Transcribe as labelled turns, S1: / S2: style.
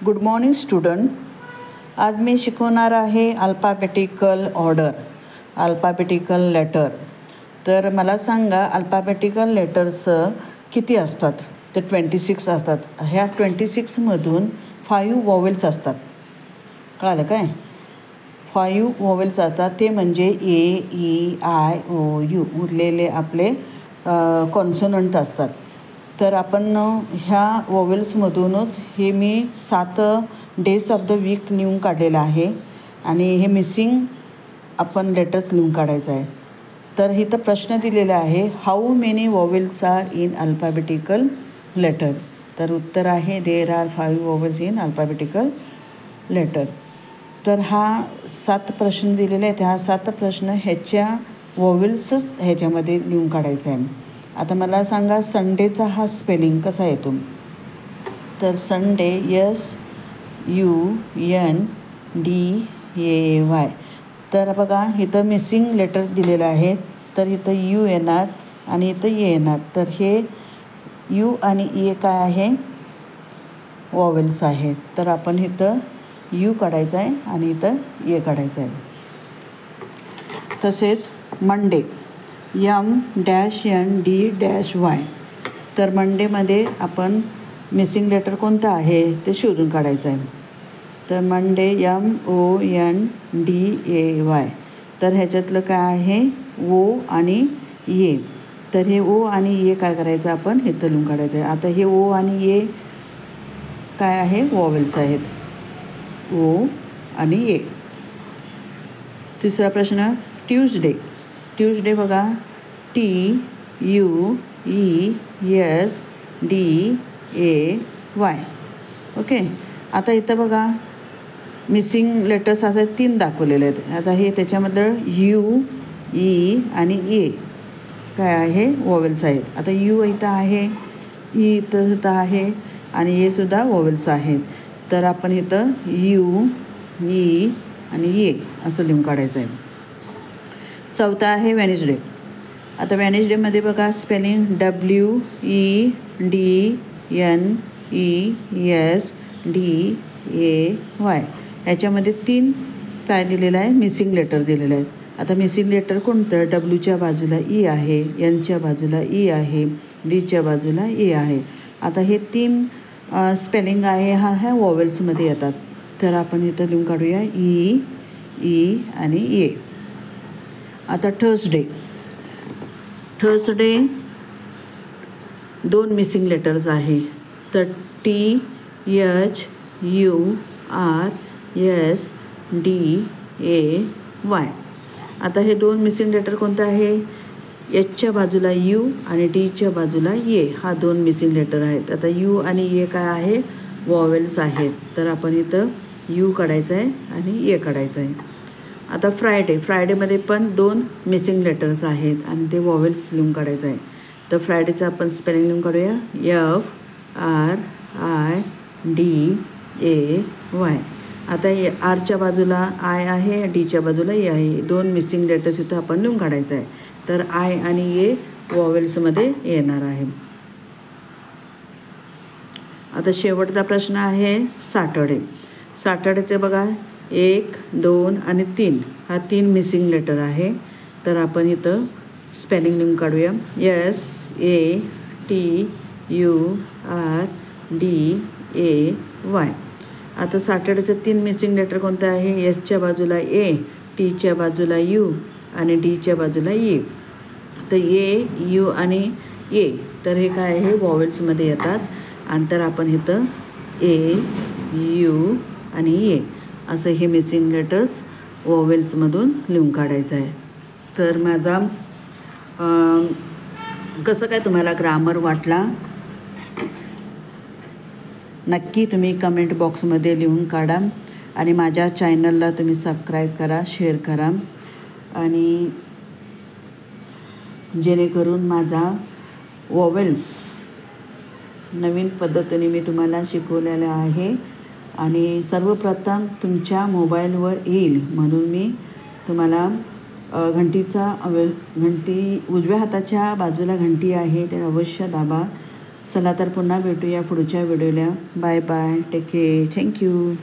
S1: Good morning student. आज मी शिकवणार आहे अल्फाबेटिकल ऑर्डर, अल्फाबेटिकल लेटर. तर मला सांगा अल्फाबेटिकल लेटर्स किती असतात? तर 26 असतात. ह्या 26मधून 5 वॉवेल्स असतात. कळालं काय? 5 वॉवेल्स असतात, ते म्हणजे ए, ई, आय, ओ, यू. उरलेले आपले कॉन्सोनंट असतात. तर आपण ह्या वॉवेल्समधूनच हे मी 7 डेज ऑफ द वीक लिहून काढलेलं आहे आणि हे मिसिंग आपण लेटर्स लिहून काढायचं आहे. तर इथं प्रश्न दिलेला आहे, how many vowels are in alphabetical letter. तर उत्तर आहे there are 5 vowels in alphabetical letter. तर हा 7 प्रश्न दिलेले आहेत. हा 7 प्रश्न ह्याच्या वॉवेल्सच ह्याच्यामध्ये लिहून काढायचा आहे. आता मला सांगा संडेचा हा स्पेलिंग कसा येतो? तर संडे SUNDAY. तर बघा इथं मिसिंग लेटर दिलेलं आहे. तर इथं यू येणार आणि इथं ए येणार. तर हे यू आणि ए काय आहे? वॉवेल्स आहेत. तर आपण इथं यू काढायचं आहे आणि इथं ए काढायचं आहे. तसेच मंडे MNDY. तर मंडेमध्ये आपण मिसिंग लेटर कोणतं आहे ते शोधून काढायचं आहे. तर मंडे MONDAY. तर ह्याच्यातलं काय आहे? ओ आणि ए. तर हे ओ आणि ए काय करायचं आपण इथं लिहून काढायचं आहे. आता हे ओ आणि ए काय आहे? वॉवेल्स आहेत. ओ आणि ए. तिसरा प्रश्न ट्यूजडे. ट्यूजडे बघा TUESDAY. ओके. आता इथं बघा मिसिंग लेटर्स असं 3 दाखवलेले आहेत. आता हे त्याच्यामधलं यू, ई आणि ए काय आहे? वॉवेल्स आहेत. आता यू इथं आहे, ई इथं आहे आणि ए सुद्धा वॉवेल्स आहेत. तर आपण इथं यू, ई आणि ए असं लिहून काढायचं आहे. चौथा आहे वेनिसडे. आता वेनिसडेमध्ये बघा स्पेलिंग WEDNESDAY. ह्याच्यामध्ये 3 काय दिलेलं आहे? मिसिंग लेटर दिलेलं आहे. आता मिसिंग लेटर कोणतं? डब्ल्यूच्या बाजूला ई आहे, एनच्या बाजूला ई आहे, डीच्या बाजूला ए आहे. आता हे 3 स्पेलिंग आहे ह्या वॉवेल्समध्ये येतात. तर आपण इथं लिहून काढूया ई, ई आणि ए. आता थर्सडे. थर्सडे 2 मिसिंग लेटर्स आहे. तर THURSDAY. आता हे 2 मिसिंग लेटर कोणतं आहे? एचच्या बाजूला यू आणि डीच्या बाजूला ए. हा 2 मिसिंग लेटर आहेत. आता यू आणि ए काय आहे? वॉवेल्स आहेत. तर आपण इथं यू काढायचं आहे आणि ए काढायचं आहे. आता फ्रायडेमध्ये पण 2 मिसिंग लेटर्स आहेत आणि ते वॉवेल्स लिहून काढायचं आहे. तर फ्रायडेचं आपण स्पेलिंग लिहून काढूया FRIDAY. आता आरच्या बाजूला आय आहे, डीच्या बाजूला ए आहे. 2 मिसिंग लेटर्स इथं आपण लिहून काढायचं आहे. तर आय आणि ए वॉवेल्समध्ये येणार आहे. आता शेवटचा प्रश्न आहे सॅटर्डे. सॅटर्डेचे बघा 1, 2 आणि 3 हा 3 मिसिंग लेटर आहे. तर आपण इथं स्पेलिंग लिहून काढूया SATURDAY. आता सॅटर्डेचं 3 मिसिंग लेटर कोणतं आहे? एसच्या बाजूला ए, टीच्या बाजूला यू आणि डीच्या बाजूला ए. तर ए, यू आणि ए तर हे काय आहे? वॉवेल्समध्ये येतात. आणि तर आपण इथं ए, यू आणि ए असं हे मिसिंग लेटर्स वॉवेल्समधून लिहून काढायचं आहे. तर माझा कसं काय तुम्हाला ग्रामर वाटला? नक्की तुम्ही कमेंट बॉक्समध्ये लिहून काढा आणि माझ्या चॅनलला तुम्ही सबस्क्राईब करा, शेअर करा आणि जेणेकरून माझा वॉवेल्स नवीन पद्धतीने मी तुम्हाला शिकवलेलं आहे आणि सर्वप्रथम तुमच्या मोबाईलवर येईल म्हणून मी तुम्हाला घंटी उजव्या हाताच्या बाजूला घंटी आहे ते अवश्य दाबा चला तर पुन्हा भेटूया पुढच्या व्हिडिओला. Bye bye, take care, thank you.